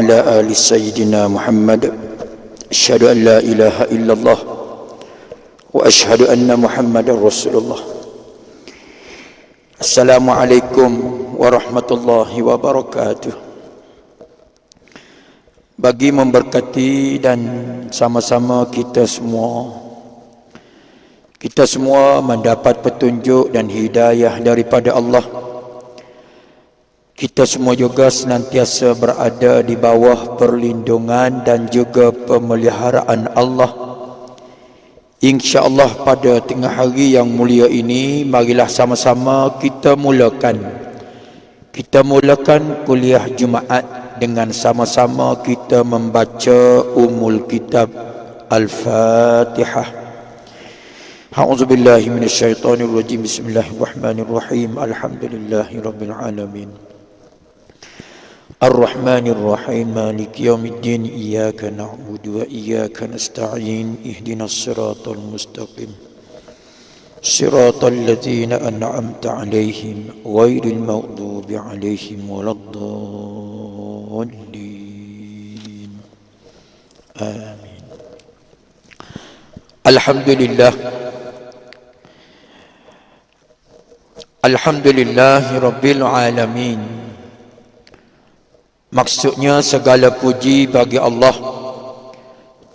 وعلى آل سيدنا محمد أشهد أن لا إله إلا الله وأشهد أن محمد رسول الله. Assalamualaikum warahmatullahi wabarakatuh. Bagi memberkati dan sama-sama kita semua mendapat petunjuk dan hidayah daripada Allah. Kita semua juga senantiasa berada di bawah perlindungan dan juga pemeliharaan Allah. InsyaAllah pada tengah hari yang mulia ini, marilah sama-sama kita mulakan kuliah Jumaat dengan sama-sama kita membaca Ummul Kitab Al-Fatihah. A'udzubillahi minasyaitonirrajim. Bismillahirrahmanirrahim. Alhamdulillahirabbil alamin. Ar-Rahmanir-Rahim. Maliki yaumiddin. Iyyaka na'budu wa iyyaka nasta'in. Ihdinas siratal mustaqim. Siratal ladzina an'amta 'alaihim ghairil maghdubi 'alaihim waladdallin. Amin. Alhamdulillah. Alhamdulillahirabbil alamin. Maksudnya segala puji bagi Allah,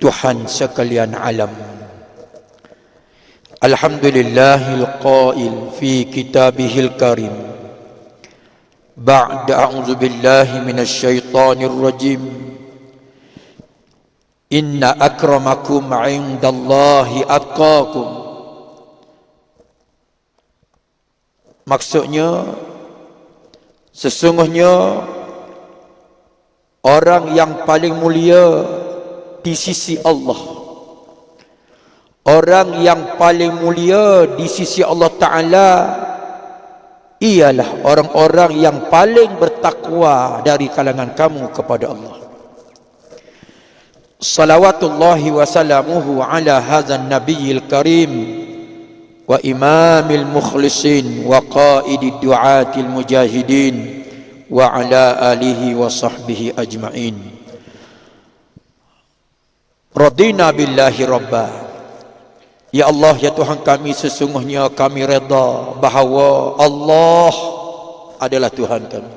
Tuhan sekalian alam. Alhamdulillahil qail fi kitabihil karim. Ba'da a'udzu billahi minasyaitonir rajim. Inna akramakum 'indallahi atqakum. Maksudnya sesungguhnya orang yang paling mulia di sisi Allah, orang yang paling mulia di sisi Allah Ta'ala ialah orang-orang yang paling bertakwa dari kalangan kamu kepada Allah. Salawatullahi wa salamuhu ala hadzal nabiyil karim wa imamil mukhlisin wa qaidid du'atil mujahidin wa ala alihi wa sahbihi ajma'in. Radina billahi rabba. Ya Allah, ya Tuhan kami, sesungguhnya kami redha bahawa Allah adalah Tuhan kami.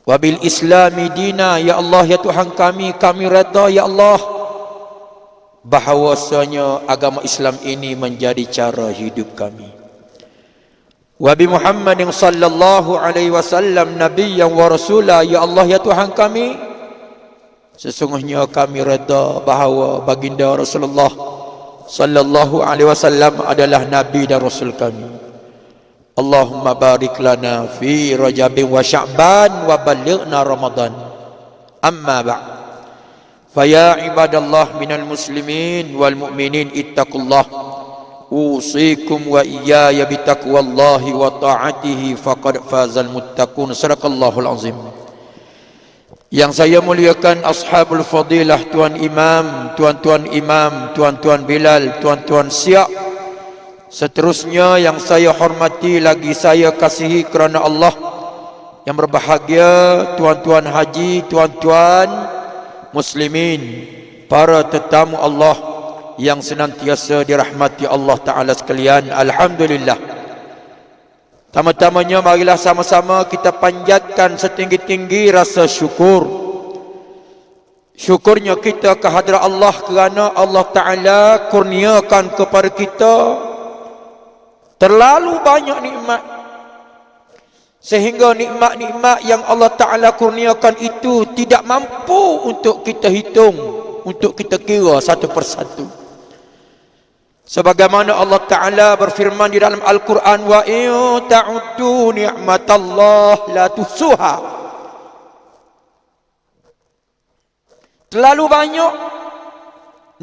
Wa bil islami dina. Ya Allah, ya Tuhan kami redha ya Allah bahawasanya agama Islam ini menjadi cara hidup kami. Wa bi Muhammadin sallallahu alaihi wasallam nabiyyan wa rasula. Ya Allah, ya Tuhan kami, sesungguhnya kami redha bahawa baginda Rasulullah sallallahu alaihi wasallam adalah nabi dan rasul kami. Allahumma barik lana fi Rajabin wa Sya'ban wa ballighna Ramadan. Amma ba'd. Faya ibadallah minal muslimin wal mu'minin ittaqullah. Usikum wa iyaya bitaqwallahi wa ta'atihi faqad fazal muttaqun. Sadaqallahul azim. Yang saya muliakan ashabul fadilah, tuan imam, tuan-tuan Bilal, tuan-tuan Siak, seterusnya yang saya hormati lagi saya kasihi kerana Allah, yang berbahagia tuan-tuan haji, tuan-tuan muslimin, para tetamu Allah yang senantiasa dirahmati Allah Ta'ala sekalian. Alhamdulillah. Tama-tamanya marilah sama-sama kita panjatkan setinggi-tinggi rasa syukur. Syukurnya kita kehadrat Allah kerana Allah Ta'ala kurniakan kepada kita terlalu banyak nikmat, sehingga nikmat-nikmat yang Allah Ta'ala kurniakan itu tidak mampu untuk kita hitung, untuk kita kira satu persatu. Sebagaimana Allah Ta'ala berfirman di dalam Al-Quran, wa in ta'uddu ni'matallah la tuhsuha. Terlalu banyak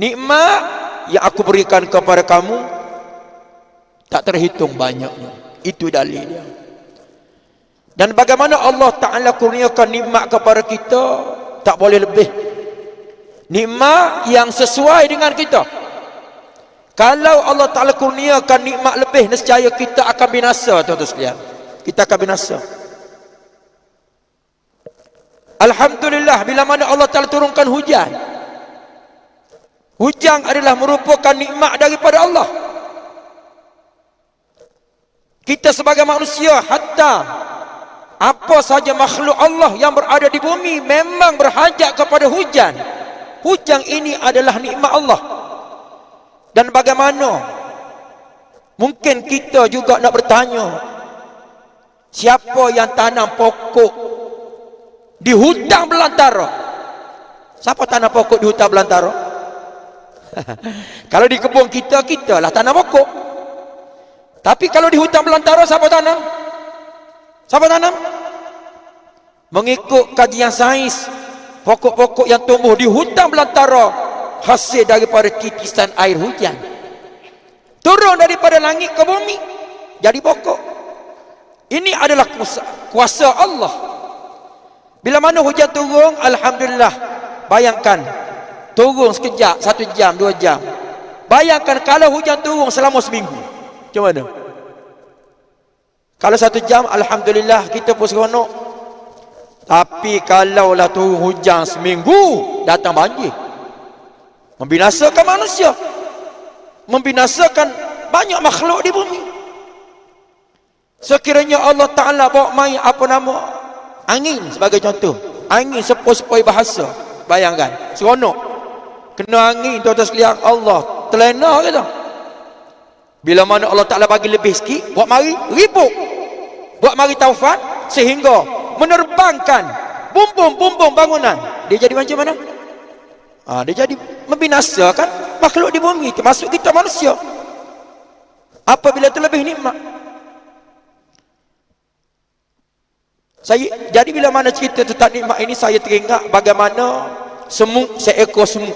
nikmat yang aku berikan kepada kamu, tak terhitung banyaknya. Itu dalilnya. Dan bagaimana Allah Ta'ala kurniakan nikmat kepada kita, tak boleh lebih. Nikmat yang sesuai dengan kita. Kalau Allah Ta'ala kurniakan nikmat lebih, nescaya kita akan binasa, tuan-tuan sekalian. Kita akan binasa. Alhamdulillah bila mana Allah Ta'ala turunkan hujan. Hujan adalah merupakan nikmat daripada Allah. Kita sebagai manusia, hatta apa saja makhluk Allah yang berada di bumi memang berhajat kepada hujan. Hujan ini adalah nikmat Allah. Dan bagaimana mungkin kita juga nak bertanya, siapa yang tanam pokok di hutan belantara? Siapa tanam pokok di hutan belantara? Kalau di kebun kita, kita lah tanam pokok. Tapi kalau di hutan belantara, siapa tanam? Siapa tanam? Mengikut kajian sains, pokok-pokok yang tumbuh di hutan belantara hasil daripada titisan air hujan, turun daripada langit ke bumi jadi pokok. Ini adalah kuasa Allah. Bila mana hujan turun, alhamdulillah. Bayangkan turun sekejap, 1 jam, 2 jam. Bayangkan kalau hujan turun selama seminggu, macam mana? Kalau 1 jam, alhamdulillah, kita pun seronok. Tapi kalaulah turun hujan seminggu, datang banjir, membinasakan manusia, membinasakan banyak makhluk di bumi. Sekiranya Allah Ta'ala bawa main apa nama angin sebagai contoh, angin sepoi-sepoi bahasa, bayangkan seronok. Kena angin tu atas liang Allah, terlena kita. Bila mana Allah Ta'ala bagi lebih sikit, buat mari ribut, buat mari taufan, sehingga menerbangkan bumbung-bumbung bangunan. Dia jadi macam mana? Dia jadi membinasakan makhluk di bumi, termasuk kita manusia. Apabila terlebih nikmat. Jadi bila mana cerita tentang nikmat ini, saya teringat bagaimana semut, seekor semut.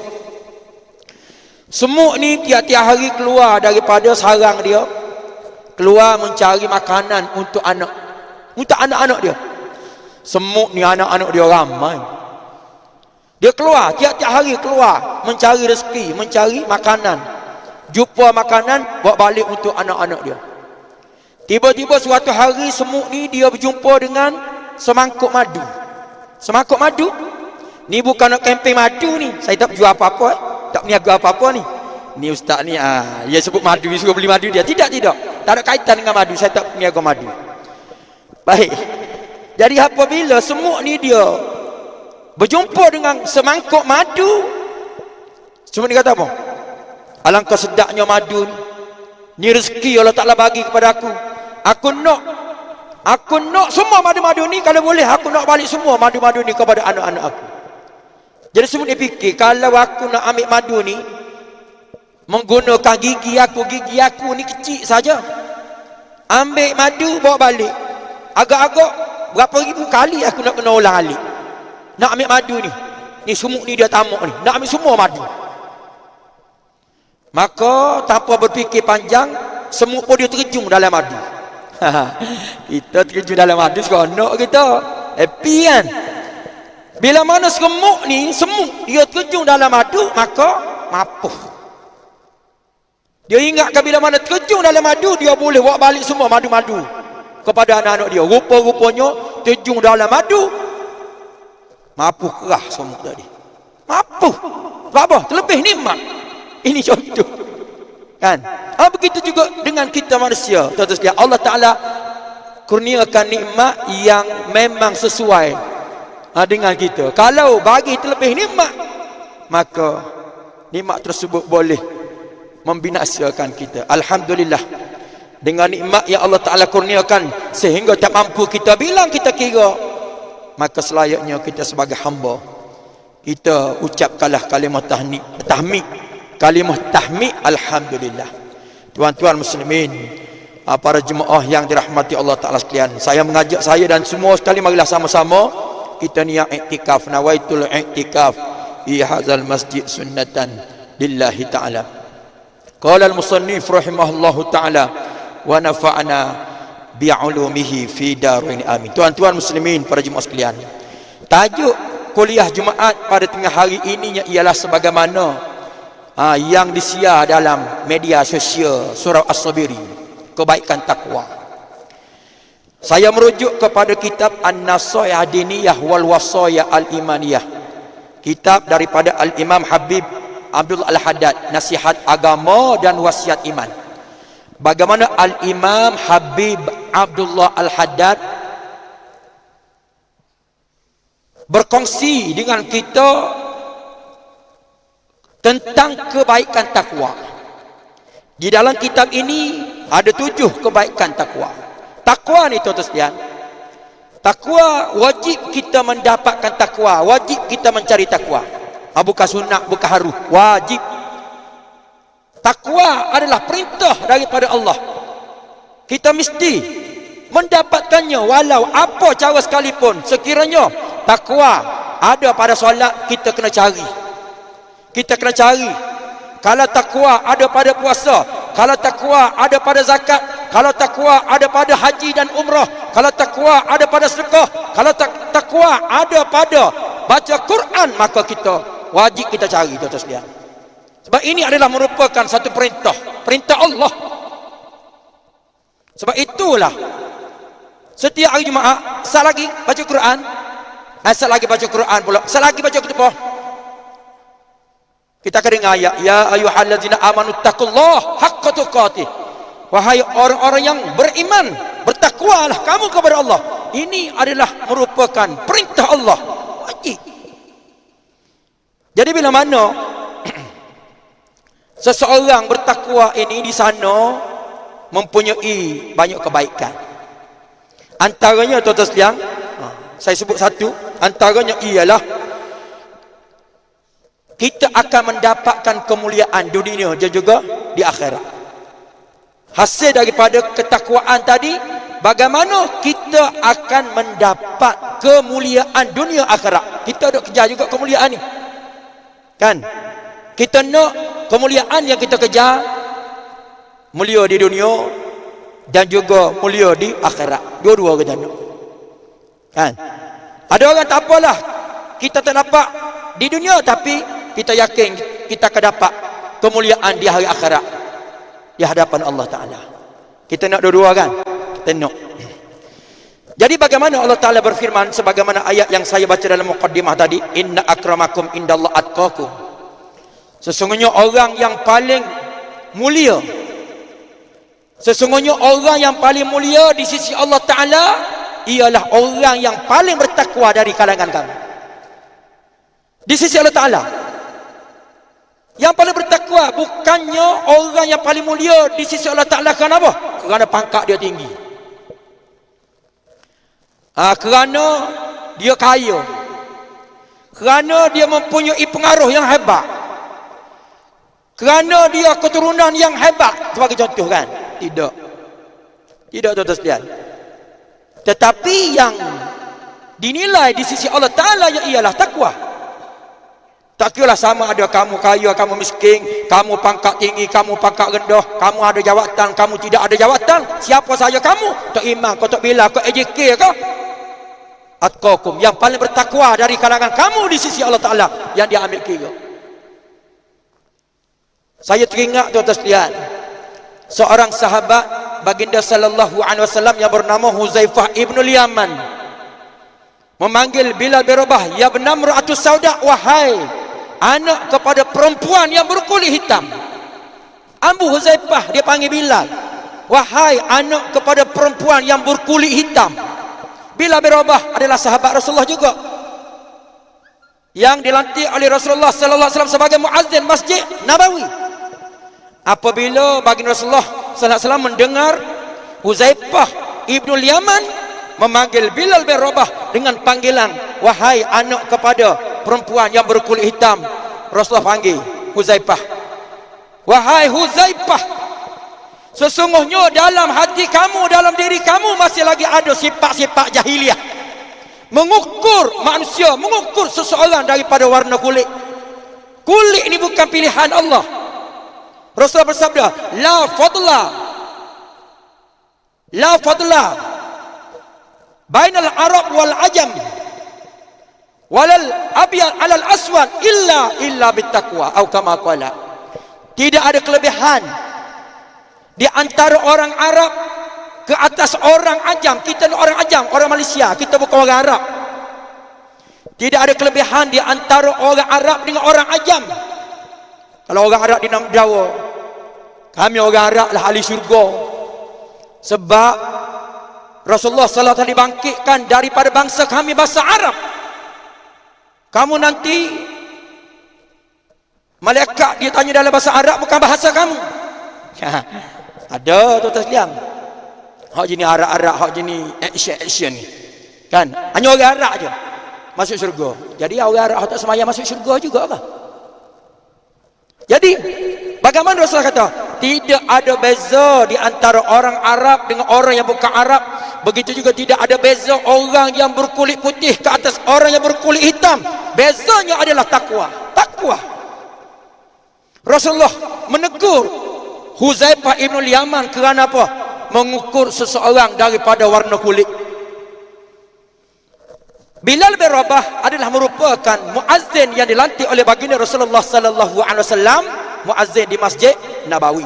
Semut ni tiap-tiap hari keluar daripada sarang dia, keluar mencari makanan untuk anak-anak dia. Semut ni anak-anak dia ramai. Dia keluar, tiap-tiap hari keluar mencari rezeki, mencari makanan. Jumpa makanan, bawa balik untuk anak-anak dia. Tiba-tiba suatu hari semut ni dia berjumpa dengan semangkuk madu. Semangkuk madu ni bukan nak kempen madu ni. Saya tak jual apa-apa, tak berniaga apa-apa ni. Ni ustaz ni dia sebut madu, dia suruh beli madu dia. Tidak. Tak ada kaitan dengan madu, saya tak berniaga madu. Baik. Jadi apabila semut ni dia berjumpa dengan semangkuk madu, semut ni kata apa? Alangkah sedapnya madu ni. Ni rezeki Allah Ta'ala bagi kepada aku. Aku nak semua madu-madu ni. Kalau boleh aku nak balik semua madu-madu ni kepada anak-anak aku. Jadi semut dia fikir, kalau aku nak ambil madu ni menggunakan gigi aku ni kecil saja. Ambil madu bawa balik, agak-agak berapa ribu kali aku nak kena ulang alik nak ambil madu ni. Ni semut ni dia tamak ni, nak ambil semua madu. Maka tanpa berfikir panjang, semut pun dia terjun dalam madu. Kita terjun dalam madu, seronok kita, happy kan. Bila mana semut dia terjun dalam madu, maka mapuh. Dia ingatkan bila mana terjun dalam madu, dia boleh bawa balik semua madu-madu kepada anak-anak dia. Rupa-rupanya terjun dalam madu, mapuh kerah semut tadi. Mapuh. Sebab apa? Terlebih nikmat. Ini contoh kan. Begitu juga dengan kita manusia. Tuan-tuan, Allah Ta'ala kurniakan nikmat yang memang sesuai dengan kita. Kalau bagi terlebih nikmat, maka nikmat tersebut boleh membinasakan kita. Alhamdulillah, dengan nikmat yang Allah Ta'ala kurniakan sehingga tak mampu kita bilang, kita kira, maka selayaknya kita sebagai hamba, kita ucapkanlah kalimah tahmid, kalimah tahmid, alhamdulillah. Tuan-tuan muslimin, para jemaah yang dirahmati Allah Ta'ala sekalian, saya mengajak saya dan semua sekali, marilah sama-sama kita niat iktikaf. Nawaitul iktikaf fi hadzal masjid sunnatan lillahi ta'ala. Qala al-musannif rahimahullahu ta'ala wa nafa'na bi'ulumihi fi darin amin. Tuan-tuan muslimin, para jemaah sekalian, tajuk kuliah Jumaat pada tengah hari ini ialah sebagaimana yang disiar dalam media sosial surah As-Sabiri, kebaikan takwa. Saya merujuk kepada kitab An-Nasaiah Diniyah wal Wasaya Al-Imaniyah, kitab daripada Al-Imam Habib Abdul Al-Haddad, Nasihat Agama dan Wasiat Iman. Bagaimana Al-Imam Habib Abdullah Al-Haddad berkongsi dengan kita tentang kebaikan takwa. Di dalam kitab ini ada 7 kebaikan takwa. Takwa ni tuan-tuan sekalian, takwa wajib kita mendapatkan takwa, wajib kita mencari takwa. Bukan sunat, bukan haru, wajib. Takwa adalah perintah daripada Allah. Kita mesti mendapatkannya walau apa cara sekalipun. Sekiranya takwa ada pada solat, kita kena cari. Kita kena cari. Kalau takwa ada pada puasa, kalau takwa ada pada zakat, kalau takwa ada pada haji dan umrah, kalau takwa ada pada sedekah, kalau takwa ada pada baca Quran, maka kita wajib kita cari, tuan-tuan sekalian. Sebab ini adalah merupakan satu perintah Allah. Sebab itulah setiap hari Jumaat, sat lagi baca Quran, sat lagi baca Quran pula, sat lagi baca ketubah. Kita akan dengar ayat, ya ayyuhallazina amanu taqullaha haqqa tuqatih. Wahai orang-orang yang beriman, bertakwalah kamu kepada Allah. Ini adalah merupakan perintah Allah, wajib. Jadi bila mana seseorang bertakwa ini di sana mempunyai banyak kebaikan. Antaranya tuan-tuan sekalian, saya sebut satu, antaranya ialah kita akan mendapatkan kemuliaan di dunia dan juga di akhirat. Hasil daripada ketakwaan tadi, bagaimana kita akan mendapat kemuliaan dunia akhirat. Kita ada kejar juga kemuliaan ni, kan? Kita nak kemuliaan yang kita kejar, mulia di dunia dan juga mulia di akhirat. Dua-dua kita nak, kan? Ada orang tak apalah, kita tak dapat di dunia, tapi kita yakin kita akan dapat kemuliaan di hari akhirat di hadapan Allah Ta'ala. Kita nak dua-dua, kan? Kita nak. Jadi bagaimana Allah Ta'ala berfirman sebagaimana ayat yang saya baca dalam muqaddimah tadi, inna akramakum indallah atqakum. Sesungguhnya orang yang paling mulia, sesungguhnya orang yang paling mulia di sisi Allah Ta'ala ialah orang yang paling bertakwa dari kalangan kamu. Di sisi Allah Ta'ala, yang paling bertakwa bukannya orang yang paling mulia di sisi Allah Ta'ala. Kenapa? Kerana pangkat dia tinggi, kerana dia kaya, kerana dia mempunyai pengaruh yang hebat, kerana dia keturunan yang hebat, sebagai contoh, kan? Tidak, tuan-tuan sekalian. Tetapi yang dinilai di sisi Allah Ta'ala ialah takwa. Tak kira sama ada kamu kaya, kamu miskin, kamu pangkat tinggi, kamu pangkat rendah, kamu ada jawatan, kamu tidak ada jawatan. Siapa saja kamu, Tok Imam, Tok Bila, Tok AJK ke? Atqakum, yang paling bertakwa dari kalangan kamu di sisi Allah Ta'ala, yang dia ambil kira. Saya teringat, tuan-tuan sekalian, seorang sahabat baginda sallallahu alaihi wasallam yang bernama Huzaifah ibn Yaman memanggil Bilal bin Rabah, ya ibn Imra'atus Sauda, wahai anak kepada perempuan yang berkulit hitam. Abu Huzaifah dia panggil Bilal, wahai anak kepada perempuan yang berkulit hitam. Bilal bin Rabah adalah sahabat Rasulullah juga, yang dilantik oleh Rasulullah sallallahu alaihi wasallam sebagai muazzin Masjid Nabawi. Apabila baginda Rasulullah sallallahu alaihi wasallam mendengar Huzaifah ibnu Yaman memanggil Bilal bin Rabah dengan panggilan wahai anak kepada perempuan yang berkulit hitam, Rasulullah panggil Huzaifah, wahai Huzaifah, sesungguhnya dalam hati kamu, dalam diri kamu masih lagi ada sifat-sifat jahiliah, mengukur manusia, mengukur seseorang daripada warna kulit. Kulit ini bukan pilihan Allah. Rasulullah bersabda, la fadla bainal arab wal ajam walal abyad alal aswad illa bittaqwa, atau kama qala. Tidak ada kelebihan di antara orang Arab ke atas orang ajam. Kita ni orang ajam, orang Malaysia, kita bukan orang Arab. Tidak ada kelebihan di antara orang Arab dengan orang ajam. Kalau orang Arab di nama Jawa, kami orang Arab lah ahli syurga. Sebab Rasulullah sallallahu alaihi wasallam dibangkitkan daripada bangsa kami, bangsa Arab. Kamu nanti malaikat dia tanya dalam bahasa Arab, bukan bahasa kamu. Ada tuan-tuan sekalian. Hak jenis Arab-Arab, hak jenis action ni. Kan? Hanya orang Arab je masuk syurga. Jadi orang Arab hak tak sembahyang masuk syurga juga ke? Jadi bagaimana Rasulullah kata? Tidak ada beza di antara orang Arab dengan orang yang bukan Arab. Begitu juga tidak ada beza orang yang berkulit putih ke atas orang yang berkulit hitam. Bezanya adalah takwa. Takwa. Rasulullah menegur Huzaifah ibn Yaman kerana apa? Mengukur seseorang daripada warna kulit. Bilal bin Rabah adalah merupakan muazzin yang dilantik oleh baginda Rasulullah sallallahu alaihi wasallam, muazzin di Masjid Nabawi.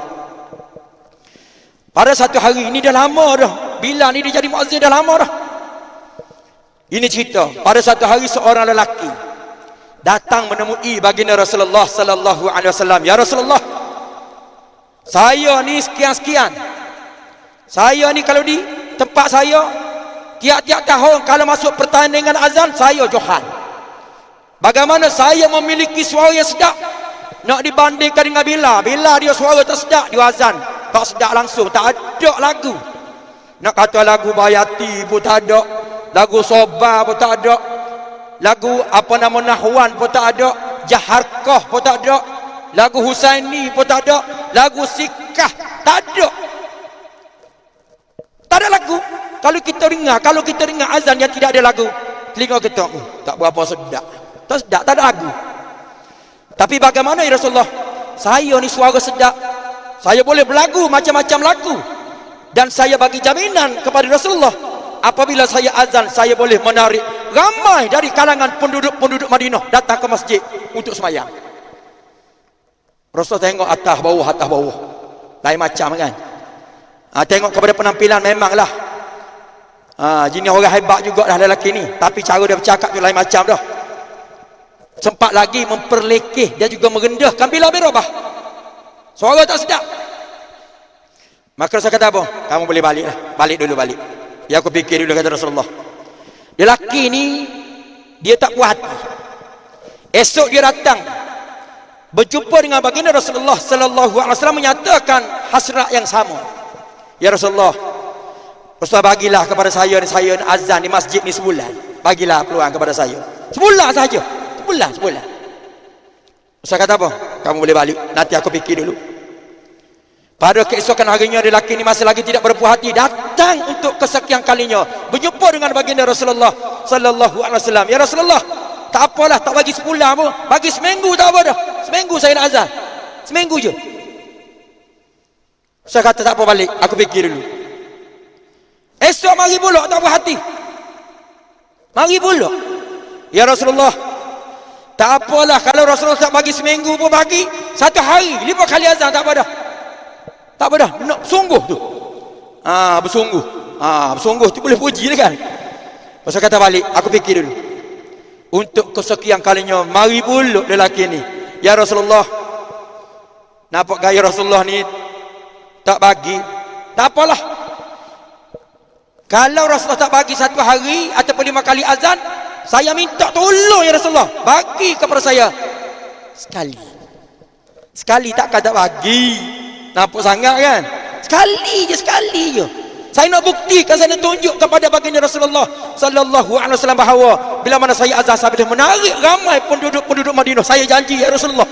Pada satu hari, ini dah lama dah, Bilal ni dia jadi muazzin dah lama dah. Ini cerita, pada satu hari seorang lelaki datang menemui baginda Rasulullah sallallahu alaihi wasallam. Ya Rasulullah, saya ni sekian-sekian. Saya ni kalau di tempat saya, tiap-tiap tahun kalau masuk pertandingan azan, saya johan. Bagaimana saya memiliki suara yang sedap? Nak dibandingkan dengan Bilal dia suara tak sedap, dia azan tak sedap langsung, tak ada lagu. Nak kata lagu Bayati pun tak ada, lagu Soba pun tak ada, lagu apa nama Nahwan pun tak ada, Jaharkah pun tak ada, lagu Husaini pun tak ada, lagu Sikah tak ada. Tak ada lagu. Kalau kita dengar azan yang tidak ada lagu, telinga kita tak berapa sedap. Tak sedap, tak ada lagu. Tapi bagaimana ya Rasulullah? Saya ni suara sedap, saya boleh berlagu macam-macam lagu, dan saya bagi jaminan kepada Rasulullah, apabila saya azan, saya boleh menarik ramai dari kalangan penduduk-penduduk Madinah datang ke masjid untuk sembahyang. Rasulullah tengok atas bawah, lain macam kan. Tengok kepada penampilan, memanglah jenis orang hebat juga dah lelaki ni, tapi cara dia bercakap tu lain macam dah. Sempat lagi memperlekeh, dia juga merendahkan Bilal bin Rabah. Suara tak sedap. Maka saya kata apa? Kamu boleh balik lah. Balik. Ya, aku fikir dulu, kata Rasulullah. Lelaki ni dia tak puas hati. Esok dia datang berjumpa dengan baginda Rasulullah sallallahu alaihi wasallam, menyatakan hasrat yang sama. Ya Rasulullah, bagilah kepada saya azan di masjid ni sebulan. Bagilah peluang kepada saya. Sebulan saja. Sebulan. Saya kata apa? Kamu boleh balik. Nanti aku fikir dulu. Pada keesokan harinya, lelaki ini masih lagi tidak berpuas hati, datang untuk kesekian kalinya berjumpa dengan baginda Rasulullah sallallahu alaihi wasallam. Ya Rasulullah, tak apalah, tak bagi sebulan pun, bagi seminggu tak apa dah. Seminggu saya nak azan. Seminggu je. Saya kata tak apa, balik, aku fikir dulu. Esok mari pula, tak puas hati. Mari pula. Ya Rasulullah, tak apalah kalau Rasulullah tak bagi seminggu pun, bagi satu hari 5 kali azan, tak apa dah. Tak apa dah, nak bersungguh tu. Bersungguh tu boleh puji kan. Pasal kata balik, aku fikir dulu. Untuk kesekian kalinya, mari pula lelaki ni. Ya Rasulullah, nampak gaya Rasulullah ni tak bagi, tak apalah. Kalau Rasulullah tak bagi satu hari ataupun 5 kali azan, saya minta tolong ya Rasulullah, bagi kepada saya sekali takkan tak bagi. Nampak sangat kan? Sekali je. Saya nak buktikan, saya nak tunjuk kepada baginda Rasulullah sallallahu alaihi wasallam bahawa bila mana saya azan, saya boleh menarik ramai penduduk Madinah. Saya janji ya Rasulullah,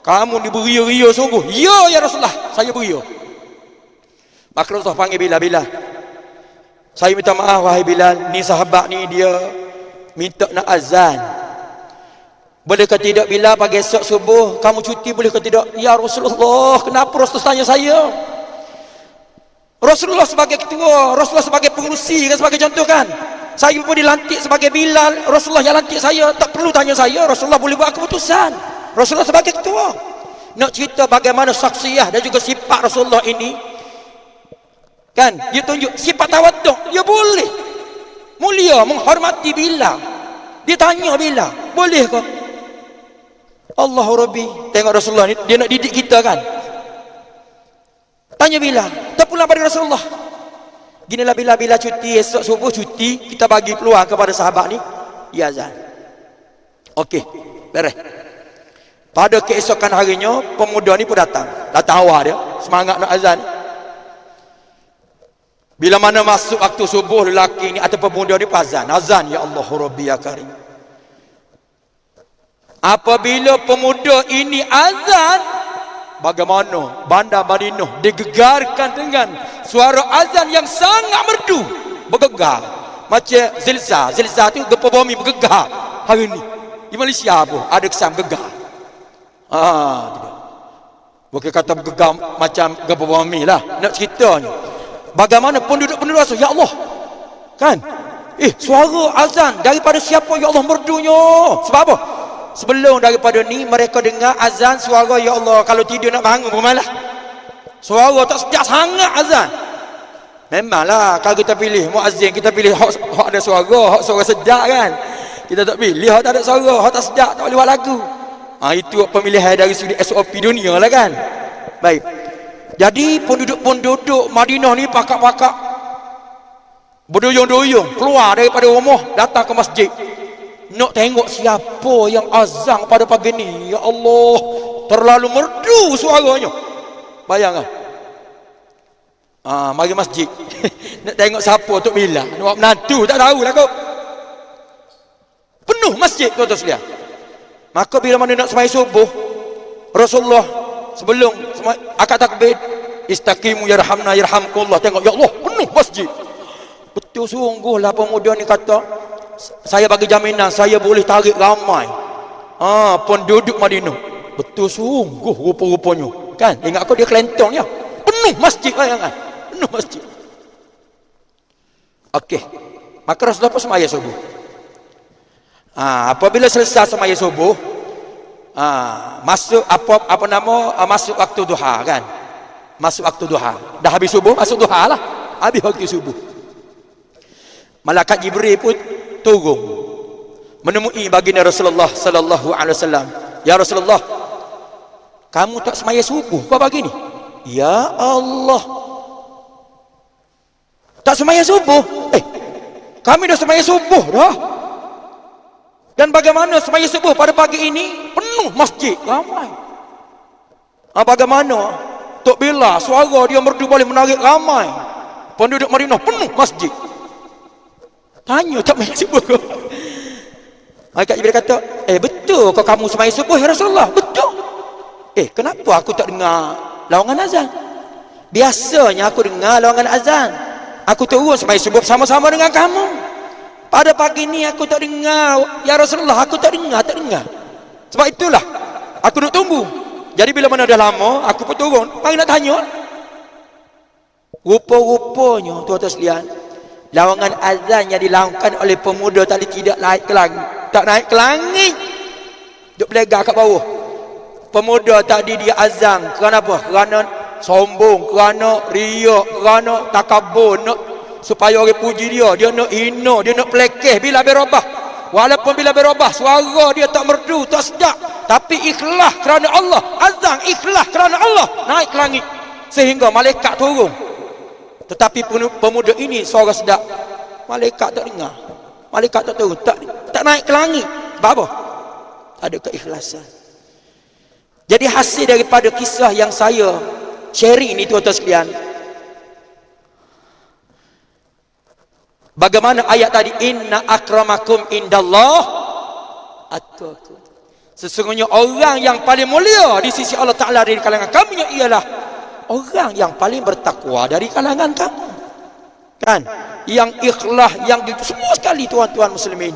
kamu diberia-ria sungguh. Ya Rasulullah, saya beria. Maka Rasulullah panggil Bilal. Saya minta maaf wahai Bilal, ni sahabat ni dia minta nak azan. Boleh ke tidak Bilal, pagi esok subuh kamu cuti, boleh ke tidak? Ya Rasulullah, kenapa Rasulullah tanya saya? Rasulullah sebagai ketua, Rasulullah sebagai pengurusi kan, sebagai contoh kan. Saya pun dilantik sebagai Bilal, Rasulullah yang lantik saya, tak perlu tanya saya. Rasulullah boleh buat keputusan. Rasulullah sebagai ketua. Nak cerita bagaimana saksiyah dan juga sifat Rasulullah ini Kan? Dia tunjuk sifat tawaduk. Dia boleh. Mulia, menghormati Bilal. Dia tanya Bilal, boleh ke? Allahu Rabbi. Tengok Rasulullah ni, dia nak didik kita kan? Tanya Bilal, terpulang pada Rasulullah. Ginilah bila cuti, esok subuh cuti, kita bagi peluang kepada sahabat ni, ya azan. Okey, beres. Pada keesokan harinya, pemuda ni pun datang awal dia, semangat nak azan. Bila mana masuk waktu subuh, lelaki ni atau pemuda ni pun azan, ya Allah Rabbi ya Karim. Apabila pemuda ini azan, bagaimana bandar Madinah digegarkan dengan suara azan yang sangat merdu, bergegar macam zilzal tu, gempa bumi bergegar. Hari ni di Malaysia pun ada kesan gegar. Bukan kata bergegar macam gempa bumi lah, nak ceritanya bagaimana penduduk-penduduk rasa, ya Allah kan, suara azan daripada siapa ya Allah merdunya. Sebab apa? Sebelum daripada ni mereka dengar azan suara ya Allah, kalau tidur nak bangun pun malah suara tak sejak sangat azan. Memanglah kalau kita pilih muazzin, kita pilih hak ada suara sedap kan. Kita tak pilih hak tak ada suara, hak tak sedap, tak boleh buat lagu. Itu pemilihan dari sudut SOP dunia lah kan. Baik. Jadi penduduk Madinah ni pakak-pakak berduyung-duyung keluar daripada rumah, datang ke masjid nak tengok siapa yang azan pada pagi ni. Ya Allah, terlalu merdu suaranya. Bayang mari masjid nak tengok siapa Tok Bilal, nak buat menantu tak tahulah kau. Penuh masjid tuan-tuan sekalian. Maka bila mana nak sembahyang subuh, Rasulullah sebelum akad takbir, istaqimu yarhamna yarhamkullah, tengok ya Allah penuh masjid. Betul sungguhlah pemuda ni kata, saya bagi jaminan saya boleh tarik ramai penduduk Madinah. Betul sungguh rupa-rupanya kan. Ingat aku dia kelentong ya, penuh masjid bayangan, penuh masjid. Okey, maka Rasulullah pun sembahyang subuh. Apabila selesai sembahyang subuh, masuk masuk waktu duha kan. Masuk waktu duha. Dah habis subuh, masuk duha lah. Habis waktu subuh. Malaikat Jibril pun turun menemui baginda Rasulullah sallallahu alaihi wasallam. Ya Rasulullah, kamu tak sembahyang subuh kau pagi ni? Ya Allah, tak sembahyang subuh? Kami dah sembahyang subuh dah. Dan bagaimana sembahyang subuh pada pagi ini penuh masjid ramai. Bagaimana Tok Bilal suara dia merdu boleh menarik ramai penduduk Madinah, penuh masjid. Tanya tak sembahyang subuh kau? Malaikat Jibril kata, betul kau kamu sembahyang subuh ya Rasulullah? Betul. Kenapa aku tak dengar lawangan azan? Biasanya aku dengar lawangan azan. Aku turun sembahyang subuh bersama-sama dengan kamu. Pada pagi ni aku tak dengar ya Rasulullah, aku tak dengar. Sebab itulah aku nak tunggu. Jadi bila mana dah lama aku pun turun, mari nak tanya. Rupa-rupanya tuan-tuan sekalian, lawangan azan yang dilakukan oleh pemuda tadi tidak naik ke langit. Tak naik ke langit, duk berlegar kat bawah. Pemuda tadi dia azan kerana apa? Kerana sombong, kerana riak, kerana takabur, nak supaya orang puji dia. Dia nak hina, dia nak pelekeh bila berubah. Walaupun bila berubah suara dia tak merdu, tak sedap, tapi ikhlas kerana Allah. Azan ikhlas kerana Allah, naik ke langit sehingga malaikat turun. Tetapi pemuda ini suara sedap, malaikat tak dengar, malaikat tak turun, tak naik ke langit. Sebab apa? Tak ada keikhlasan. Jadi hasil daripada kisah yang saya sharing ini tuan-tuan sekalian, bagaimana ayat tadi, inna akramakum indallah atqakum. Sesungguhnya orang yang paling mulia di sisi Allah Ta'ala dari kalangan kami ialah orang yang paling bertakwa dari kalangan kamu. Kan? Yang ikhlas, yang semua sekali tuan-tuan muslimin,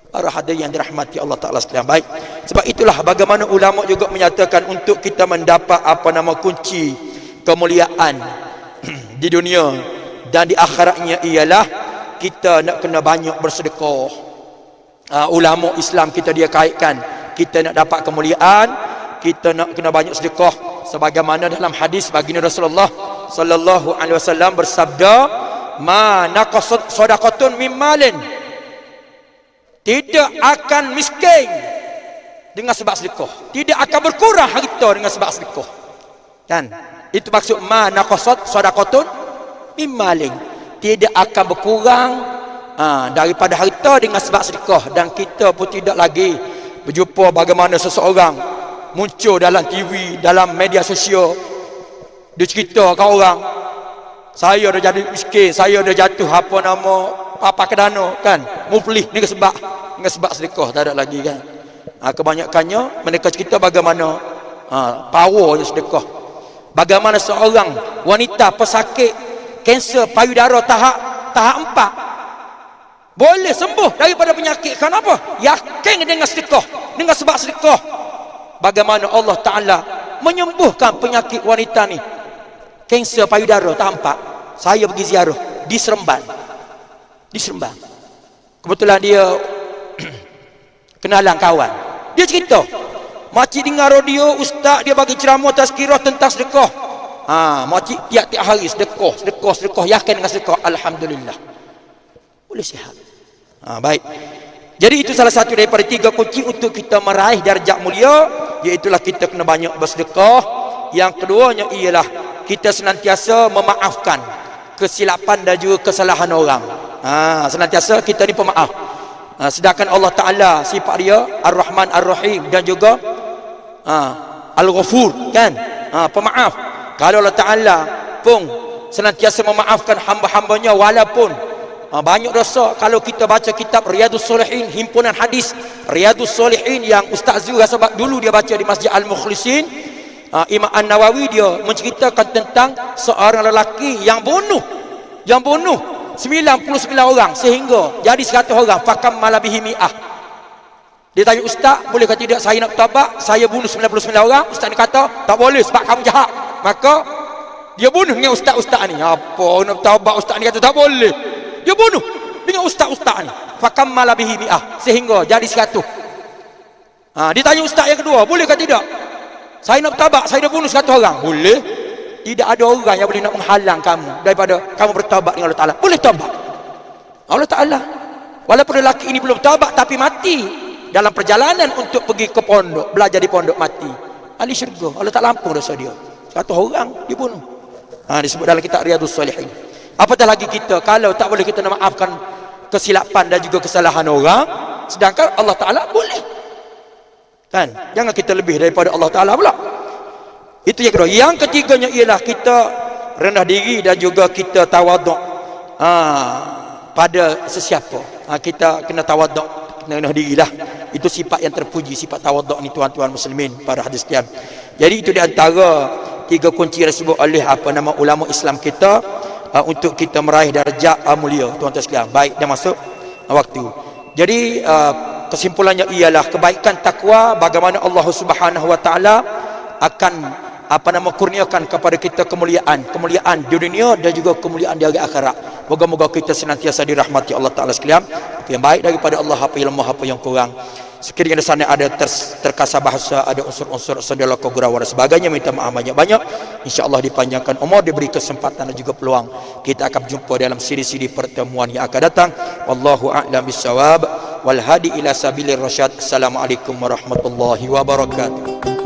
para hadirin yang dirahmati Allah Ta'ala sekalian. Baik. Sebab itulah bagaimana ulama juga menyatakan untuk kita mendapat kunci kemuliaan di dunia dan di akhiratnya ialah kita nak kena banyak bersedekah. Ulama Islam kita dia kaitkan, kita nak dapat kemuliaan, kita nak kena banyak sedekah sebagaimana dalam hadis baginda Rasulullah sallallahu alaihi wasallam bersabda, ma naqasat shadaqatun min malin, tidak akan miskin dengan sebab sedekah, tidak akan berkurang harta dengan sebab sedekah. Kan? Itu maksud ma naqasat shadaqatun min malin, tidak akan berkurang daripada harta dengan sebab sedekah. Dan kita pun tidak lagi berjumpa bagaimana seseorang muncul dalam TV, dalam media sosial, dia cerita ke orang, saya dah jadi miskin, saya dah jatuh apa nama apa kedana, kan, muflih dengan sebab sedekah. Tak ada lagi, kan. Kebanyakannya mereka cerita bagaimana powernya sedekah, bagaimana seorang wanita pesakit kanser payudara tahap 4 boleh sembuh daripada penyakit. Kenapa? Yakin dengan sedekah, dengan sebab sedekah. Bagaimana Allah Ta'ala menyembuhkan penyakit wanita ni, kanser payudara tahap 4. Saya pergi ziarah di Seremban. Kebetulan dia kenalan kawan. Dia cerita, makcik dengar radio ustaz dia bagi ceramah tazkirah tentang sedekah. Makcik tiap-tiap hari sedekah, yakin dengan sedekah. Alhamdulillah, boleh sihat. Baik. Jadi itu salah satu daripada 3 kunci untuk kita meraih darjat mulia, iaitulah kita kena banyak bersedekah. Yang keduanya ialah kita senantiasa memaafkan kesilapan dan juga kesalahan orang. Senantiasa kita ni pemaaf. Sedangkan Allah Ta'ala sifat dia Ar-Rahman Ar-Rahim dan juga Al-Ghafur, kan, pemaaf. Kalau Allah Ta'ala pun senantiasa memaafkan hamba-hambanya walaupun banyak dosa. Kalau kita baca kitab Riyadus Solihin, himpunan hadis Riyadus Solihin yang Ustaz Zul sebab dulu dia baca di Masjid Al-Mukhlisin, Imam An-Nawawi dia menceritakan tentang seorang lelaki yang bunuh 99 orang sehingga jadi 100 orang. Fakam malabihi mi'ah. Dia tanya ustaz, boleh ke tidak saya nak bertaubat, saya bunuh 99 orang. Ustaz ni kata tak boleh sebab kamu jahat. Maka dia bunuh dengan ustaz-ustaz ni. Apa nak bertaubat, ustaz ni kata tak boleh. Dia bunuh dengan ustaz-ustaz ni. Fakam malabihi mi'ah sehingga jadi 100. Ditanya ustaz yang kedua, boleh ke tidak saya nak bertaubat, saya dah bunuh 100 orang. Boleh. Tidak ada orang yang boleh nak menghalang kamu daripada kamu bertaubat dengan Allah Ta'ala. Boleh taubat Allah Ta'ala. Walaupun lelaki ini belum taubat tapi mati dalam perjalanan untuk pergi ke pondok, belajar di pondok, mati ahli syurga. Allah Ta'ala ampun dosa dia. 100 orang dibunuh. Disebut dalam kitab Riyadus Solihin. Apatah lagi kita kalau tak boleh kita nak maafkan kesilapan dan juga kesalahan orang, sedangkan Allah Ta'ala boleh, kan. Jangan kita lebih daripada Allah Ta'ala pula. Itu yang kedua. Yang ketiganya ialah kita rendah diri dan juga kita tawaduk pada sesiapa. Kita kena tawaduk, kena rendah dirilah. Itu sifat yang terpuji, sifat tawaduk ni tuan-tuan muslimin, para hadis sekalian. Jadi itu di antara 3 kunci yang disebut oleh ulama Islam kita untuk kita meraih darjat mulia, tuan-tuan sekalian. Baik, dah masuk waktu. Jadi kesimpulannya ialah kebaikan takwa, bagaimana Allah Subhanahu Wa Taala akan kurniakan kepada kita kemuliaan di dunia dan juga kemuliaan di akhirat. Moga-moga kita senantiasa dirahmati Allah Ta'ala sekalian. Apa yang baik daripada Allah, apa yang lemah, apa yang kurang. Sekiranya di sana ada terkasar bahasa, ada unsur-unsur sendela kegurauan dan sebagainya, minta maaf banyak-banyak. InsyaAllah dipanjangkan umur, diberi kesempatan dan juga peluang. Kita akan berjumpa dalam siri-siri pertemuan yang akan datang. Wallahu a'lam bissawab wal hadi ila sabilir rasyad. Assalamualaikum warahmatullahi wabarakatuh.